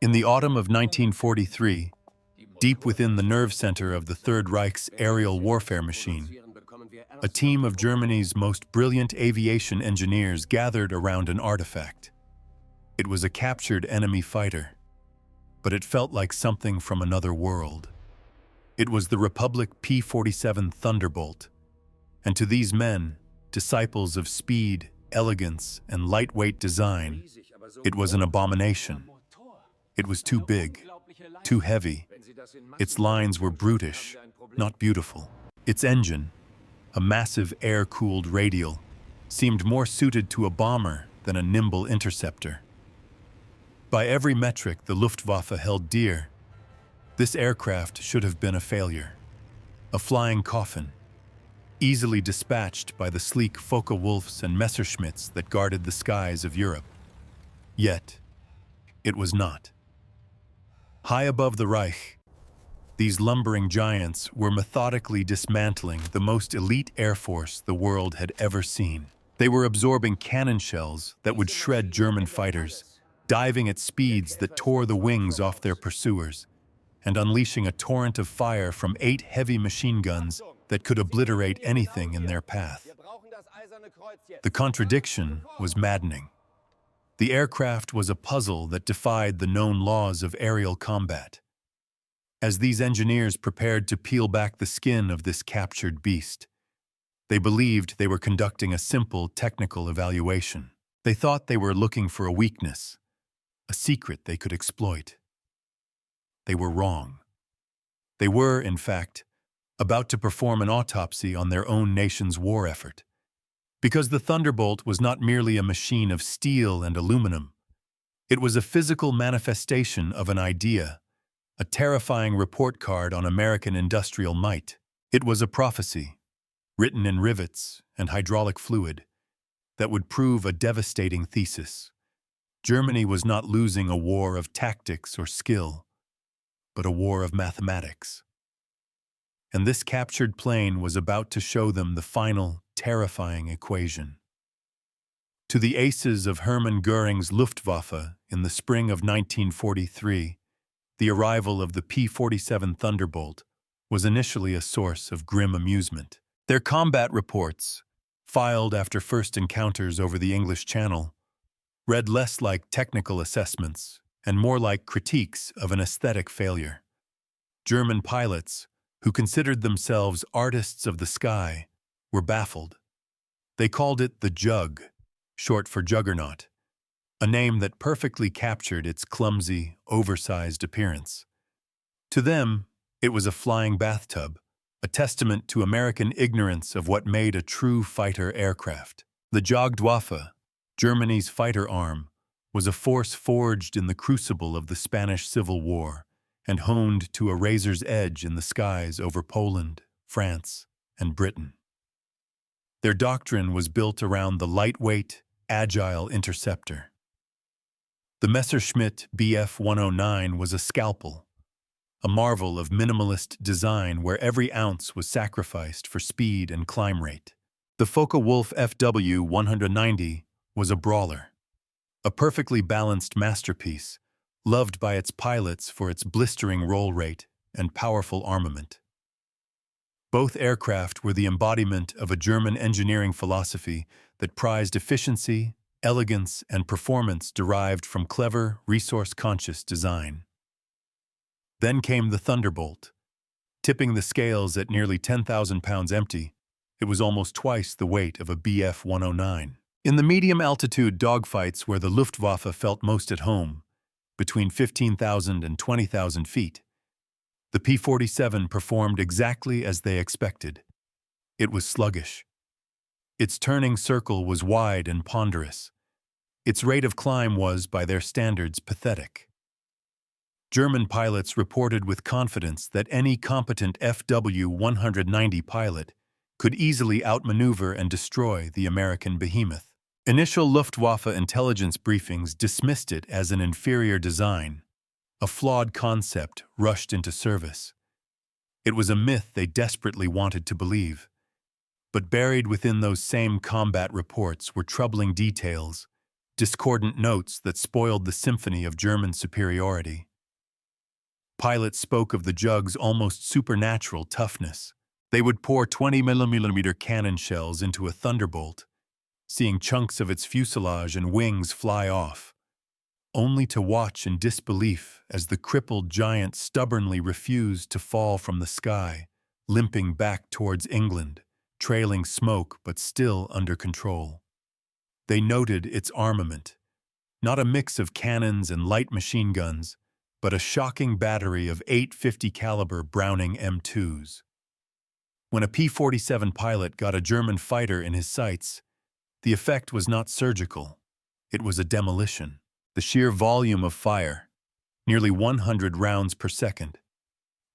In the autumn of 1943, deep within the nerve center of the Third Reich's aerial warfare machine, a team of Germany's most brilliant aviation engineers gathered around an artifact. It was a captured enemy fighter, but it felt like something from another world. It was the Republic P-47 Thunderbolt, and to these men, disciples of speed, elegance, and lightweight design, it was an abomination. It was too big, too heavy. Its lines were brutish, not beautiful. Its engine, a massive air-cooled radial, seemed more suited to a bomber than a nimble interceptor. By every metric the Luftwaffe held dear, this aircraft should have been a failure, a flying coffin, easily dispatched by the sleek Focke-Wulfs and Messerschmitts that guarded the skies of Europe. Yet, it was not. High above the Reich, these lumbering giants were methodically dismantling the most elite air force the world had ever seen. They were absorbing cannon shells that would shred German fighters, diving at speeds that tore the wings off their pursuers, and unleashing a torrent of fire from 8 heavy machine guns that could obliterate anything in their path. The contradiction was maddening. The aircraft was a puzzle that defied the known laws of aerial combat. As these engineers prepared to peel back the skin of this captured beast, they believed they were conducting a simple technical evaluation. They thought they were looking for a weakness, a secret they could exploit. They were wrong. They were, in fact, about to perform an autopsy on their own nation's war effort. Because the Thunderbolt was not merely a machine of steel and aluminum. It was a physical manifestation of an idea, a terrifying report card on American industrial might. It was a prophecy, written in rivets and hydraulic fluid, that would prove a devastating thesis. Germany was not losing a war of tactics or skill, but a war of mathematics. And this captured plane was about to show them the final, terrifying equation. To the aces of Hermann Göring's Luftwaffe in the spring of 1943, the arrival of the P-47 Thunderbolt was initially a source of grim amusement. Their combat reports, filed after first encounters over the English Channel, read less like technical assessments and more like critiques of an aesthetic failure. German pilots, who considered themselves artists of the sky, were baffled. They called it the Jug, short for Juggernaut, a name that perfectly captured its clumsy, oversized appearance. To them, it was a flying bathtub, a testament to American ignorance of what made a true fighter aircraft. The Jagdwaffe, Germany's fighter arm, was a force forged in the crucible of the Spanish Civil War and honed to a razor's edge in the skies over Poland, France, and Britain. Their doctrine was built around the lightweight, agile interceptor. The Messerschmitt Bf 109 was a scalpel, a marvel of minimalist design where every ounce was sacrificed for speed and climb rate. The Focke-Wulf FW 190 was a brawler, a perfectly balanced masterpiece, loved by its pilots for its blistering roll rate and powerful armament. Both aircraft were the embodiment of a German engineering philosophy that prized efficiency, elegance, and performance derived from clever, resource-conscious design. Then came the Thunderbolt. Tipping the scales at nearly 10,000 pounds empty, it was almost twice the weight of a Bf 109. In the medium-altitude dogfights where the Luftwaffe felt most at home, between 15,000 and 20,000 feet, the P-47 performed exactly as they expected. It was sluggish. Its turning circle was wide and ponderous. Its rate of climb was, by their standards, pathetic. German pilots reported with confidence that any competent FW-190 pilot could easily outmaneuver and destroy the American behemoth. Initial Luftwaffe intelligence briefings dismissed it as an inferior design, a flawed concept rushed into service. It was a myth they desperately wanted to believe. But buried within those same combat reports were troubling details discordant notes that spoiled the symphony of German superiority. Pilots spoke of the Jug's almost supernatural toughness. They would pour 20mm cannon shells into a Thunderbolt, seeing chunks of its fuselage and wings fly off, only to watch in disbelief as the crippled giant stubbornly refused to fall from the sky, limping back towards England, trailing smoke but still under control. They noted its armament, not a mix of cannons and light machine guns, but a shocking battery of 850 caliber Browning M2s. When a P-47 pilot got a German fighter in his sights, the effect was not surgical. It was a demolition. The sheer volume of fire, nearly 100 rounds per second,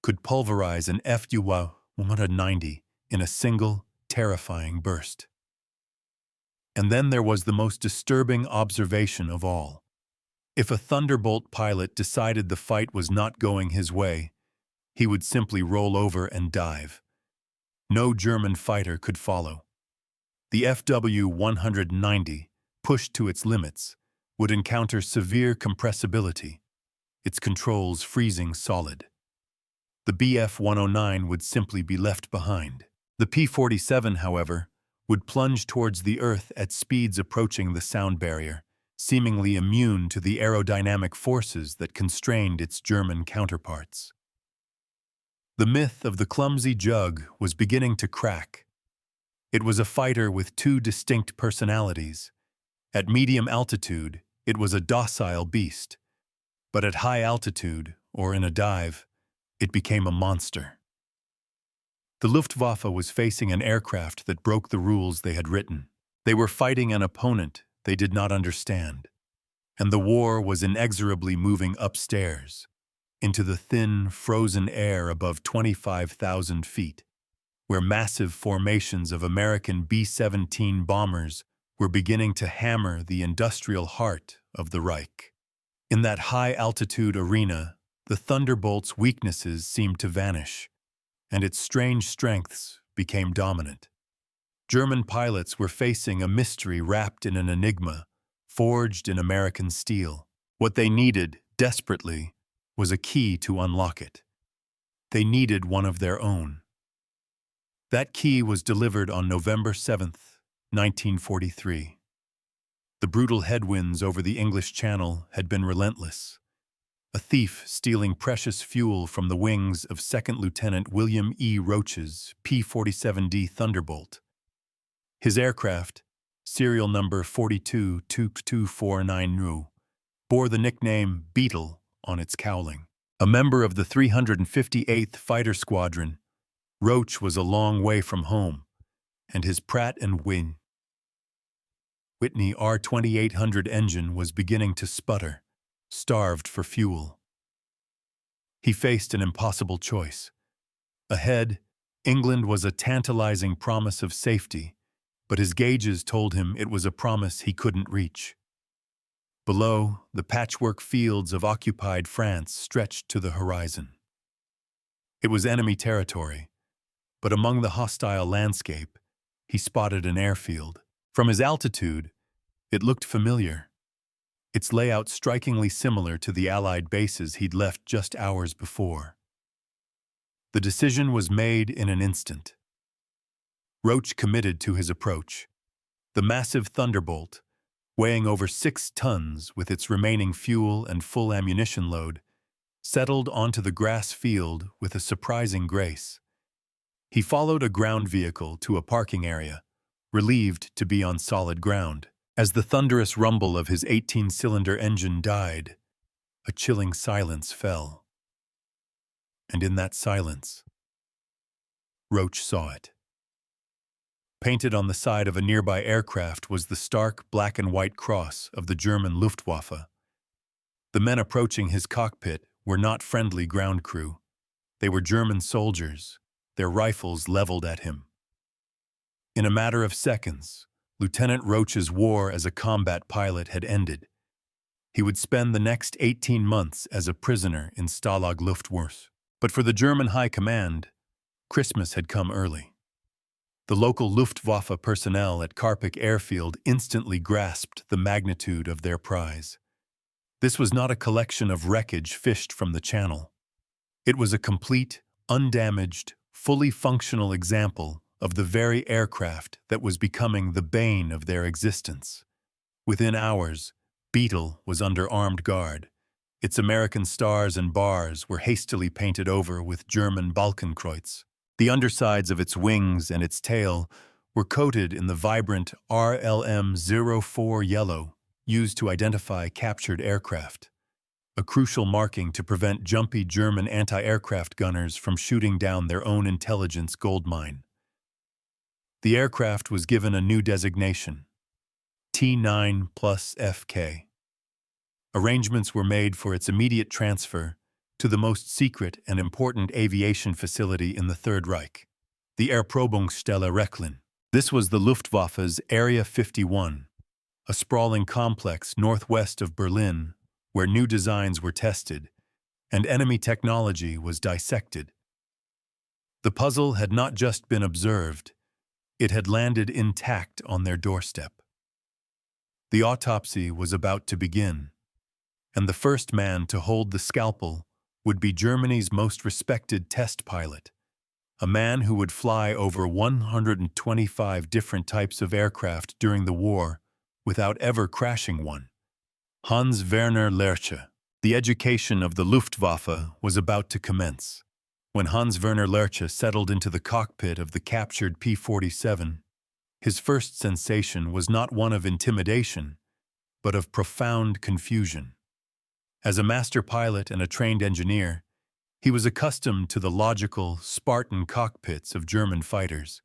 could pulverize an Fu-190 in a single, terrifying burst. And then there was the most disturbing observation of all. If a Thunderbolt pilot decided the fight was not going his way, he would simply roll over and dive. No German fighter could follow. The Fu-190, pushed to its limits, would encounter severe compressibility, its controls freezing solid. The Bf-109 would simply be left behind. The P-47, however, would plunge towards the Earth at speeds approaching the sound barrier, seemingly immune to the aerodynamic forces that constrained its German counterparts. The myth of the clumsy Jug was beginning to crack. It was a fighter with two distinct personalities. At medium altitude, it was a docile beast, but at high altitude, or in a dive, it became a monster. The Luftwaffe was facing an aircraft that broke the rules they had written. They were fighting an opponent they did not understand, and the war was inexorably moving upstairs, into the thin, frozen air above 25,000 feet, where massive formations of American B-17 bombers were beginning to hammer the industrial heart of the Reich. In that high-altitude arena, the Thunderbolt's weaknesses seemed to vanish, and its strange strengths became dominant. German pilots were facing a mystery wrapped in an enigma, forged in American steel. What they needed, desperately, was a key to unlock it. They needed one of their own. That key was delivered on November 7th, 1943. The brutal headwinds over the English Channel had been relentless. A thief stealing precious fuel from the wings of Second Lieutenant William E. Roach's P-47D Thunderbolt. His aircraft, serial number 422249, bore the nickname Beetle on its cowling. A member of the 358th Fighter Squadron, Roach was a long way from home, and his Pratt & Whitney R2800 engine was beginning to sputter, starved for fuel. He faced an impossible choice. Ahead, England was a tantalizing promise of safety, but his gauges told him it was a promise he couldn't reach. Below, the patchwork fields of occupied France stretched to the horizon. It was enemy territory, but among the hostile landscape, he spotted an airfield. From his altitude, it looked familiar, its layout strikingly similar to the Allied bases he'd left just hours before. The decision was made in an instant. Roach committed to his approach. The massive Thunderbolt, weighing over 6 tons with its remaining fuel and full ammunition load, settled onto the grass field with a surprising grace. He followed a ground vehicle to a parking area, relieved to be on solid ground. As the thunderous rumble of his 18-cylinder engine died, a chilling silence fell. And in that silence, Roach saw it. Painted on the side of a nearby aircraft was the stark black and white cross of the German Luftwaffe. The men approaching his cockpit were not friendly ground crew. They were German soldiers, their rifles leveled at him. In a matter of seconds, Lieutenant Roach's war as a combat pilot had ended. He would spend the next 18 months as a prisoner in Stalag Luftwaffe. But for the German High Command, Christmas had come early. The local Luftwaffe personnel at Karpik airfield instantly grasped the magnitude of their prize. This was not a collection of wreckage fished from the channel. It was a complete, undamaged, fully functional example of the very aircraft that was becoming the bane of their existence. Within hours, Beetle was under armed guard. Its American stars and bars were hastily painted over with German Balkenkreuz. The undersides of its wings and its tail were coated in the vibrant RLM-04 yellow used to identify captured aircraft, a crucial marking to prevent jumpy German anti-aircraft gunners from shooting down their own intelligence goldmine. The aircraft was given a new designation, T9 plus FK. Arrangements were made for its immediate transfer to the most secret and important aviation facility in the Third Reich, the Erprobungsstelle Rechlin. This was the Luftwaffe's Area 51, a sprawling complex northwest of Berlin where new designs were tested and enemy technology was dissected. The puzzle had not just been observed, it had landed intact on their doorstep. The autopsy was about to begin, and the first man to hold the scalpel would be Germany's most respected test pilot, a man who would fly over 125 different types of aircraft during the war without ever crashing one. Hans Werner Lerche. The education of the Luftwaffe was about to commence. When Hans Werner Lerche settled into the cockpit of the captured P-47, his first sensation was not one of intimidation, but of profound confusion. As a master pilot and a trained engineer, he was accustomed to the logical, Spartan cockpits of German fighters.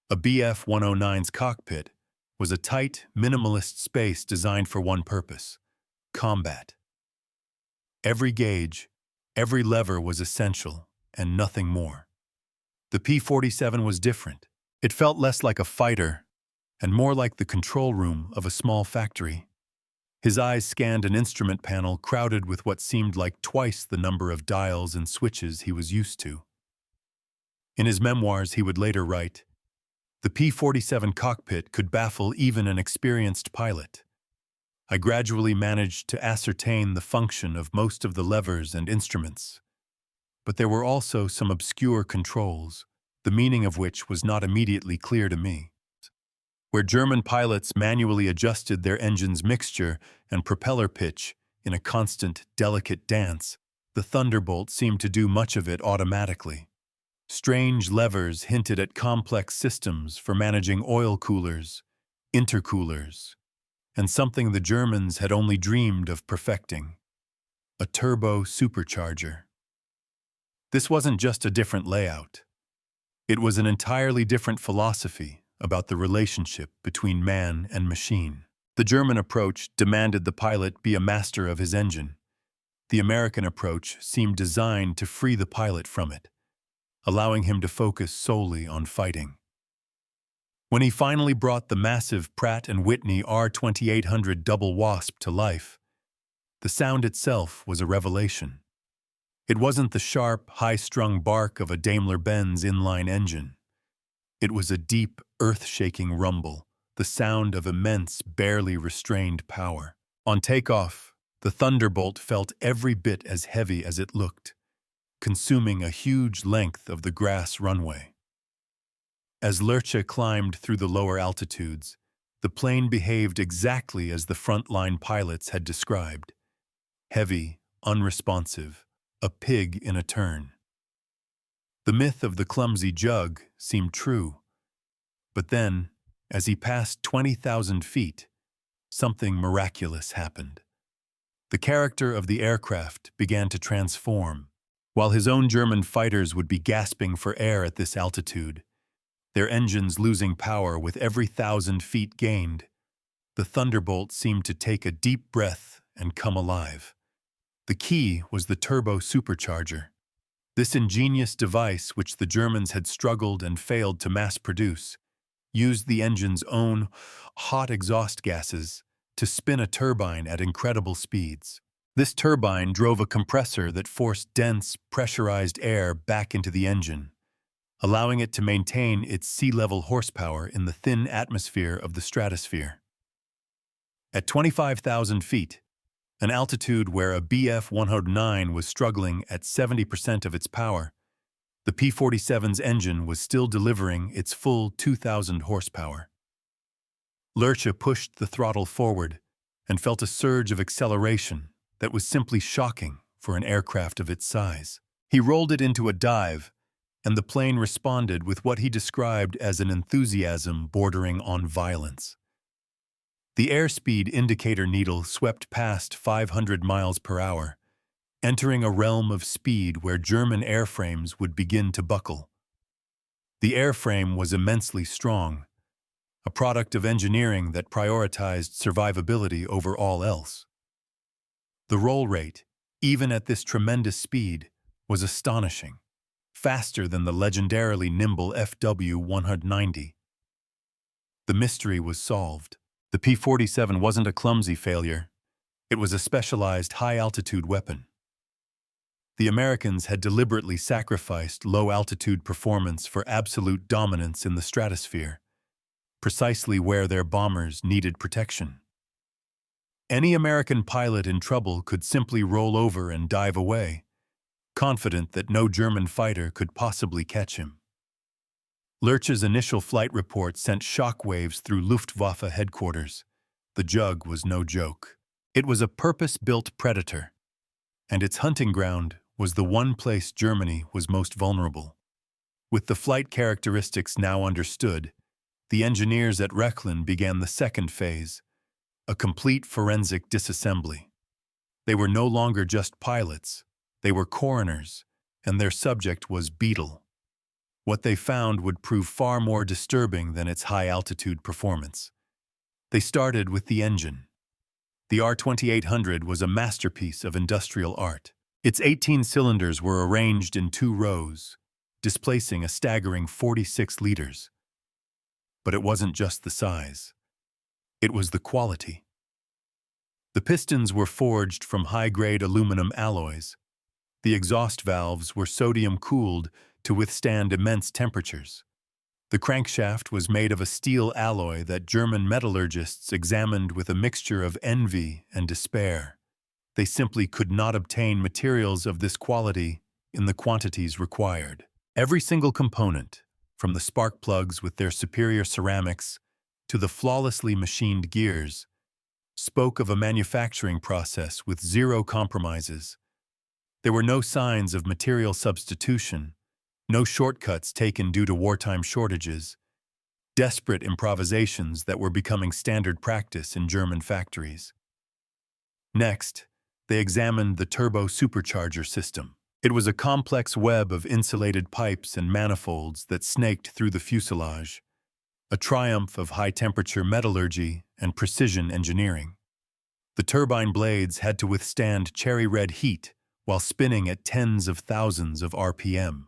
A Bf-109's cockpit was a tight, minimalist space designed for one purpose: combat. Every gauge, every lever was essential, and nothing more. The P-47 was different. It felt less like a fighter and more like the control room of a small factory. His eyes scanned an instrument panel crowded with what seemed like twice the number of dials and switches he was used to. In his memoirs, he would later write, "The P-47 cockpit could baffle even an experienced pilot. I gradually managed to ascertain the function of most of the levers and instruments, but there were also some obscure controls, the meaning of which was not immediately clear to me. Where German pilots manually adjusted their engine's mixture and propeller pitch in a constant, delicate dance, the Thunderbolt seemed to do much of it automatically. Strange levers hinted at complex systems for managing oil coolers, intercoolers, and something the Germans had only dreamed of perfecting: a turbo supercharger. This wasn't just a different layout. It was an entirely different philosophy about the relationship between man and machine. The German approach demanded the pilot be a master of his engine. The American approach seemed designed to free the pilot from it, allowing him to focus solely on fighting. When he finally brought the massive Pratt & Whitney R2800 Double Wasp to life, the sound itself was a revelation. It wasn't the sharp, high-strung bark of a Daimler-Benz inline engine. It was a deep, earth-shaking rumble, the sound of immense, barely restrained power. On takeoff, the Thunderbolt felt every bit as heavy as it looked, consuming a huge length of the grass runway. As Lerche climbed through the lower altitudes, the plane behaved exactly as the front-line pilots had described: heavy, unresponsive, a pig in a turn. The myth of the clumsy jug seemed true, but then, as he passed 20,000 feet, something miraculous happened. The character of the aircraft began to transform. While his own German fighters would be gasping for air at this altitude, their engines losing power with every 1,000 feet gained, the Thunderbolt seemed to take a deep breath and come alive. The key was the turbo supercharger. This ingenious device, which the Germans had struggled and failed to mass-produce, used the engine's own hot exhaust gases to spin a turbine at incredible speeds. This turbine drove a compressor that forced dense, pressurized air back into the engine, allowing it to maintain its sea-level horsepower in the thin atmosphere of the stratosphere. At 25,000 feet, an altitude where a Bf-109 was struggling at 70% of its power, the P-47's engine was still delivering its full 2,000 horsepower. Lurcha pushed the throttle forward and felt a surge of acceleration that was simply shocking for an aircraft of its size. He rolled it into a dive, and the plane responded with what he described as an enthusiasm bordering on violence. The airspeed indicator needle swept past 500 miles per hour, entering a realm of speed where German airframes would begin to buckle. The airframe was immensely strong, a product of engineering that prioritized survivability over all else. The roll rate, even at this tremendous speed, was astonishing, faster than the legendarily nimble FW-190. The mystery was solved. The P-47 wasn't a clumsy failure. It was a specialized high-altitude weapon. The Americans had deliberately sacrificed low-altitude performance for absolute dominance in the stratosphere, precisely where their bombers needed protection. Any American pilot in trouble could simply roll over and dive away, confident that no German fighter could possibly catch him. Lurcha's initial flight report sent shockwaves through Luftwaffe headquarters. The Jug was no joke. It was a purpose-built predator, and its hunting ground was the one place Germany was most vulnerable. With the flight characteristics now understood, the engineers at Rechlin began the second phase, a complete forensic disassembly. They were no longer just pilots, they were coroners, and their subject was Beetle. What they found would prove far more disturbing than its high-altitude performance. They started with the engine. The R-2800 was a masterpiece of industrial art. Its 18 cylinders were arranged in 2 rows, displacing a staggering 46 liters. But it wasn't just the size. It was the quality. The pistons were forged from high-grade aluminum alloys. The exhaust valves were sodium-cooled to withstand immense temperatures. The crankshaft was made of a steel alloy that German metallurgists examined with a mixture of envy and despair. They simply could not obtain materials of this quality in the quantities required. Every single component, from the spark plugs with their superior ceramics to the flawlessly machined gears, spoke of a manufacturing process with zero compromises. There were no signs of material substitution, no shortcuts taken due to wartime shortages, desperate improvisations that were becoming standard practice in German factories. Next, they examined the turbo supercharger system. It was a complex web of insulated pipes and manifolds that snaked through the fuselage, a triumph of high-temperature metallurgy and precision engineering. The turbine blades had to withstand cherry-red heat while spinning at tens of thousands of RPM.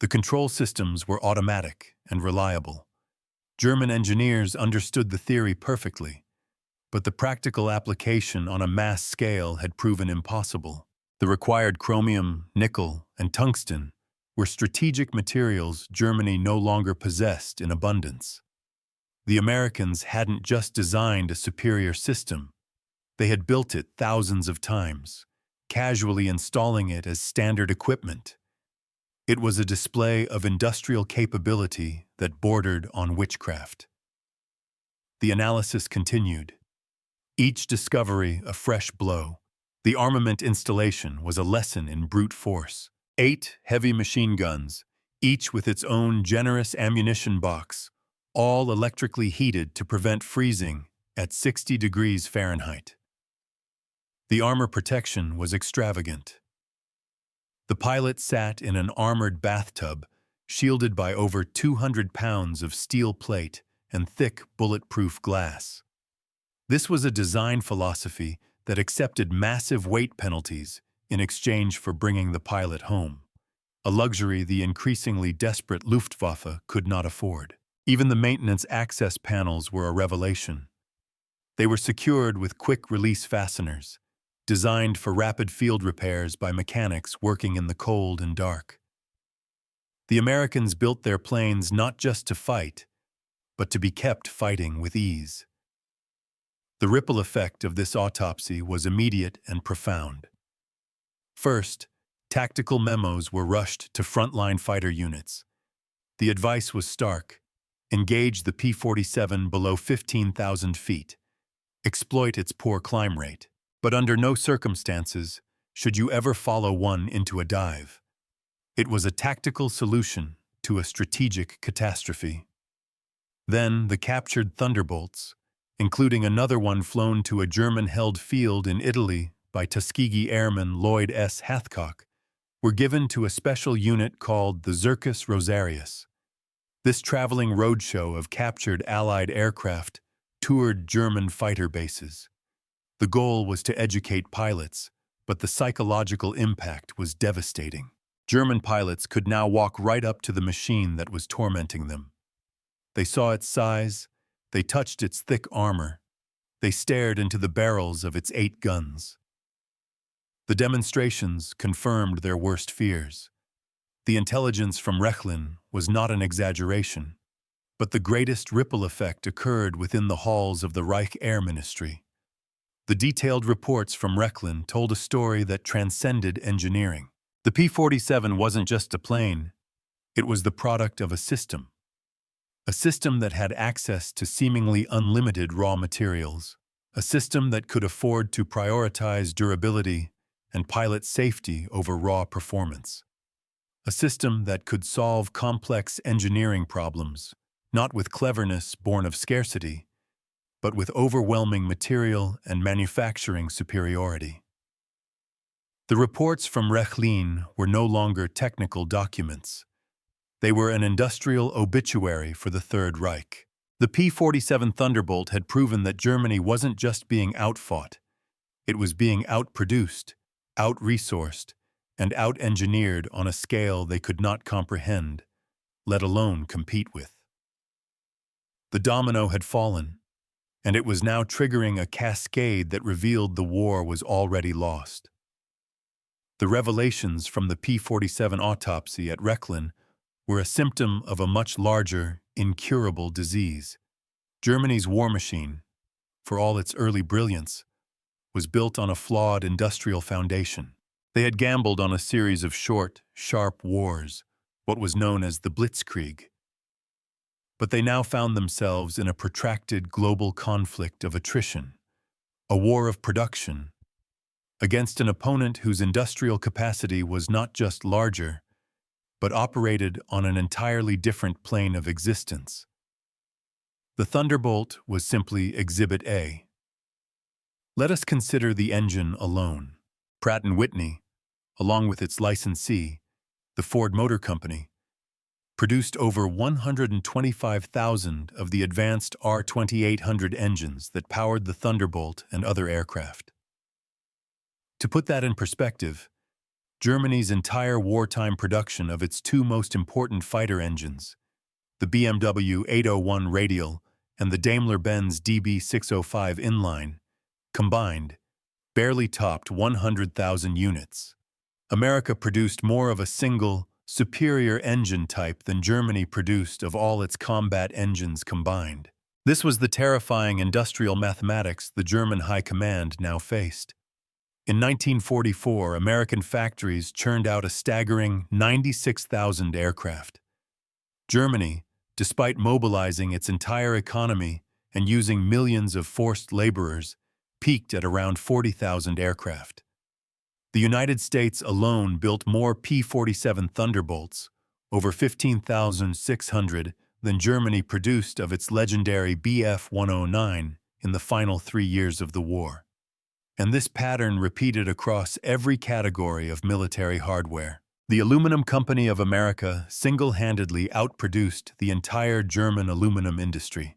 The control systems were automatic and reliable. German engineers understood the theory perfectly, but the practical application on a mass scale had proven impossible. The required chromium, nickel, and tungsten were strategic materials Germany no longer possessed in abundance. The Americans hadn't just designed a superior system, they had built it thousands of times, casually installing it as standard equipment. It was a display of industrial capability that bordered on witchcraft. The analysis continued. Each discovery a fresh blow. The armament installation was a lesson in brute force. 8 heavy machine guns, each with its own generous ammunition box, all electrically heated to prevent freezing at 60 degrees Fahrenheit. The armor protection was extravagant. The pilot sat in an armored bathtub, shielded by over 200 pounds of steel plate and thick, bulletproof glass. This was a design philosophy that accepted massive weight penalties in exchange for bringing the pilot home, a luxury the increasingly desperate Luftwaffe could not afford. Even the maintenance access panels were a revelation. They were secured with quick-release fasteners, designed for rapid field repairs by mechanics working in the cold and dark. The Americans built their planes not just to fight, but to be kept fighting with ease. The ripple effect of this autopsy was immediate and profound. First, tactical memos were rushed to frontline fighter units. The advice was stark: engage the P-47 below 15,000 feet. Exploit its poor climb rate. But under no circumstances should you ever follow one into a dive. It was a tactical solution to a strategic catastrophe. Then the captured Thunderbolts, including another one flown to a German-held field in Italy by Tuskegee Airman Lloyd S. Hathcock, were given to a special unit called the Circus Rosarius. This traveling roadshow of captured Allied aircraft toured German fighter bases. The goal was to educate pilots, but the psychological impact was devastating. German pilots could now walk right up to the machine that was tormenting them. They saw its size, they touched its thick armor, they stared into the barrels of its 8 guns. The demonstrations confirmed their worst fears. The intelligence from Rechlin was not an exaggeration, but the greatest ripple effect occurred within the halls of the Reich Air Ministry. The detailed reports from Rechlin told a story that transcended engineering. The P-47 wasn't just a plane, it was the product of a system that had access to seemingly unlimited raw materials, a system that could afford to prioritize durability and pilot safety over raw performance, a system that could solve complex engineering problems, not with cleverness born of scarcity, but with overwhelming material and manufacturing superiority. The reports from Rechlin were no longer technical documents. They were an industrial obituary for the Third Reich. The P-47 Thunderbolt had proven that Germany wasn't just being outfought, it was being outproduced, out-resourced, and out-engineered on a scale they could not comprehend, let alone compete with. The domino had fallen, and it was now triggering a cascade that revealed the war was already lost. The revelations from the P-47 autopsy at Rechlin were a symptom of a much larger, incurable disease. Germany's war machine, for all its early brilliance, was built on a flawed industrial foundation. They had gambled on a series of short, sharp wars, what was known as the Blitzkrieg. But they now found themselves in a protracted global conflict of attrition, a war of production, against an opponent whose industrial capacity was not just larger, but operated on an entirely different plane of existence. The Thunderbolt was simply Exhibit A. Let us consider the engine alone. Pratt & Whitney, along with its licensee, the Ford Motor Company, produced over 125,000 of the advanced R-2800 engines that powered the Thunderbolt and other aircraft. To put that in perspective, Germany's entire wartime production of its 2 most important fighter engines, the BMW 801 Radial and the Daimler-Benz DB605 inline, combined, barely topped 100,000 units. America produced more of a single, superior engine type than Germany produced of all its combat engines combined. This was the terrifying industrial mathematics the German High Command now faced. In 1944, American factories churned out a staggering 96,000 aircraft. Germany, despite mobilizing its entire economy and using millions of forced laborers, peaked at around 40,000 aircraft. The United States alone built more P-47 Thunderbolts, over 15,600, than Germany produced of its legendary Bf-109 in the final 3 years of the war. And this pattern repeated across every category of military hardware. The Aluminum Company of America single-handedly outproduced the entire German aluminum industry.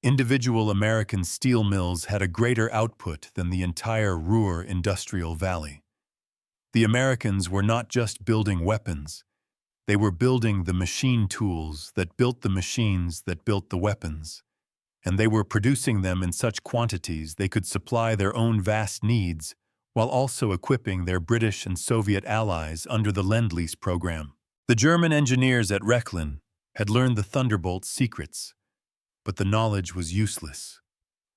Individual American steel mills had a greater output than the entire Ruhr industrial valley. The Americans were not just building weapons, they were building the machine tools that built the machines that built the weapons, and they were producing them in such quantities they could supply their own vast needs while also equipping their British and Soviet allies under the Lend-Lease program. The The German engineers at Rechlin had learned the Thunderbolt's secrets, but the knowledge was useless.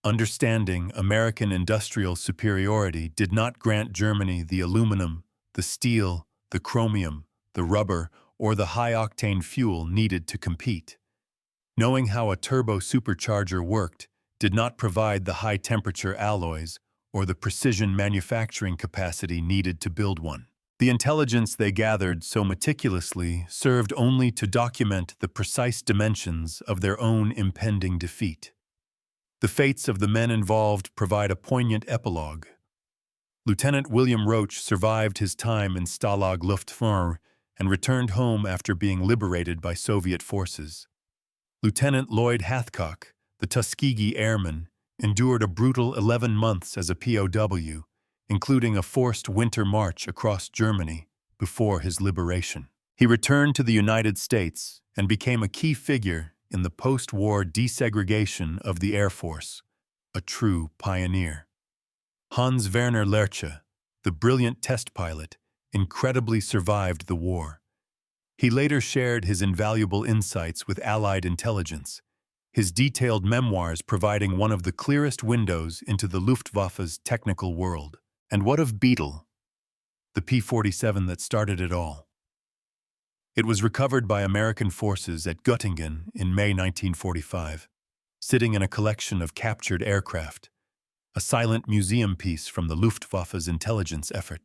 Understanding American industrial superiority did not grant Germany the aluminum, the steel, the chromium, the rubber, or the high-octane fuel needed to compete. Knowing how a turbo supercharger worked did not provide the high-temperature alloys or the precision manufacturing capacity needed to build one. The intelligence they gathered so meticulously served only to document the precise dimensions of their own impending defeat. The fates of the men involved provide a poignant epilogue. Lieutenant William Roach survived his time in Stalag Luftwaffe and returned home after being liberated by Soviet forces. Lieutenant Lloyd Hathcock, the Tuskegee Airman, endured a brutal 11 months as a POW, including a forced winter march across Germany before his liberation. He returned to the United States and became a key figure in the post-war desegregation of the Air Force, a true pioneer. Hans Werner Lerche, the brilliant test pilot, incredibly survived the war. He later shared his invaluable insights with Allied intelligence, his detailed memoirs providing one of the clearest windows into the Luftwaffe's technical world. And what of Beetle, the P-47 that started it all? It was recovered by American forces at Göttingen in May 1945, sitting in a collection of captured aircraft, a silent museum piece from the Luftwaffe's intelligence effort.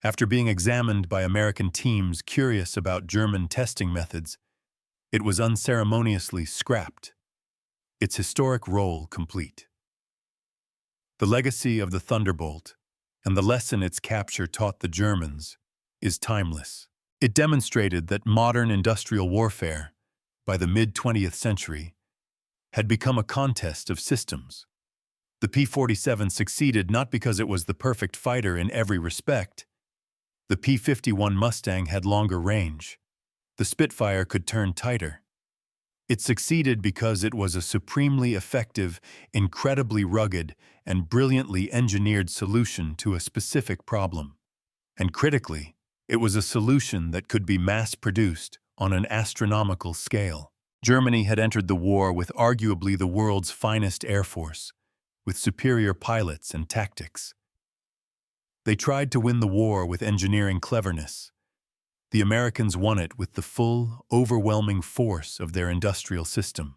After being examined by American teams curious about German testing methods, it was unceremoniously scrapped, its historic role complete. The legacy of the Thunderbolt, and the lesson its capture taught the Germans, is timeless. It demonstrated that modern industrial warfare, by the mid-20th century, had become a contest of systems. The P-47 succeeded not because it was the perfect fighter in every respect. The P-51 Mustang had longer range. The Spitfire could turn tighter. It succeeded because it was a supremely effective, incredibly rugged, and brilliantly engineered solution to a specific problem. And critically, it was a solution that could be mass-produced on an astronomical scale. Germany had entered the war with arguably the world's finest air force, with superior pilots and tactics. They tried to win the war with engineering cleverness. The Americans won it with the full, overwhelming force of their industrial system.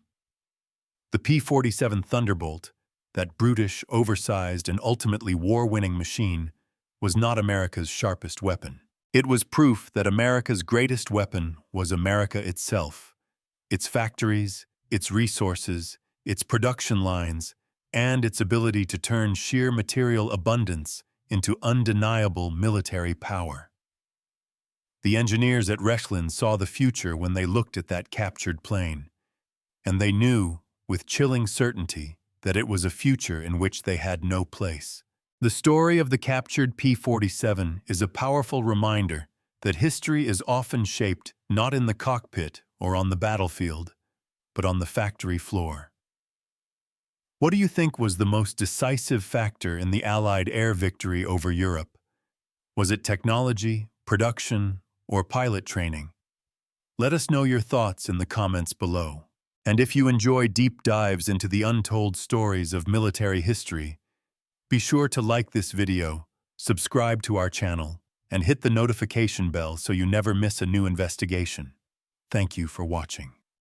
The P-47 Thunderbolt, that brutish, oversized, and ultimately war-winning machine, was not America's sharpest weapon. It was proof that America's greatest weapon was America itself, its factories, its resources, its production lines, and its ability to turn sheer material abundance into undeniable military power. The engineers at Rechlin saw the future when they looked at that captured plane, and they knew, with chilling certainty, that it was a future in which they had no place. The story of the captured P-47 is a powerful reminder that history is often shaped not in the cockpit or on the battlefield, but on the factory floor. What do you think was the most decisive factor in the Allied air victory over Europe? Was it technology, production, or pilot training? Let us know your thoughts in the comments below. And if you enjoy deep dives into the untold stories of military history, be sure to like this video, subscribe to our channel, and hit the notification bell so you never miss a new investigation. Thank you for watching.